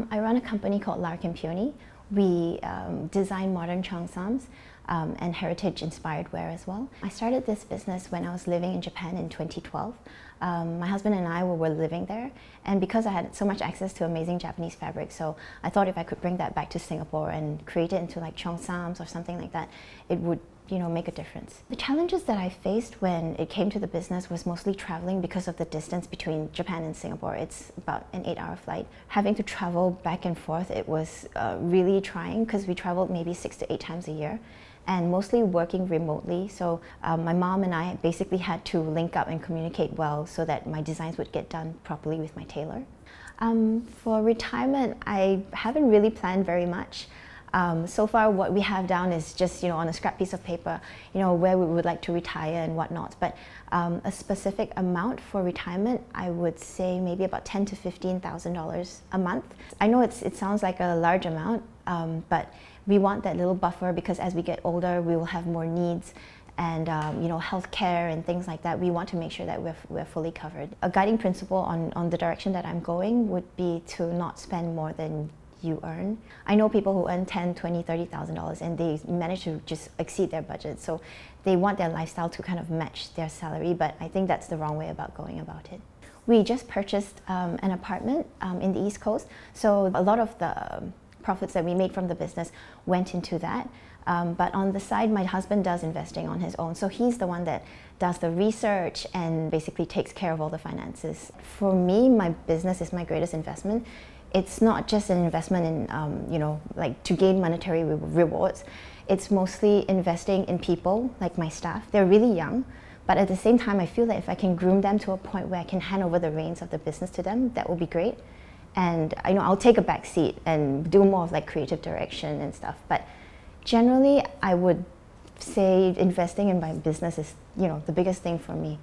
I run a company called Lark and Peony. We design modern cheongsams and heritage-inspired wear as well. I started this business when I was living in Japan in 2012. My husband and I were living there, and because I had so much access to amazing Japanese fabric, so I thought if I could bring that back to Singapore and create it into like cheongsams or something like that, it would make a difference. The challenges that I faced when it came to the business was mostly traveling because of the distance between Japan and Singapore. It's about an 8-hour flight. Having to travel back and forth, it was really trying because we traveled maybe 6 to 8 times a year, and mostly working remotely. So my mom and I basically had to link up and communicate well so that my designs would get done properly with my tailor. For retirement, I haven't really planned very much. So far what we have down is just on a scrap piece of paper, where we would like to retire and whatnot. But a specific amount for retirement, I would say maybe about $10,000 to $15,000 a month. I know it sounds like a large amount, but we want that little buffer because as we get older, we will have more needs and healthcare and things like that. We want to make sure that we're fully covered. A guiding principle on the direction that I'm going would be to not spend more than you earn. I know people who earn $10,000, $20,000, $30,000 and they manage to just exceed their budget. So they want their lifestyle to kind of match their salary, but I think that's the wrong way about going about it. We just purchased an apartment in the East Coast, so a lot of the profits that we made from the business went into that. But on the side, my husband does investing on his own, so he's the one that does the research and basically takes care of all the finances. For me, my business is my greatest investment. It's not just an investment in, like to gain monetary rewards. It's mostly investing in people, like my staff. They're really young, but at the same time, I feel that if I can groom them to a point where I can hand over the reins of the business to them, that will be great. And I'll take a back seat and do more of like creative direction and stuff. But generally, I would say investing in my business is, the biggest thing for me.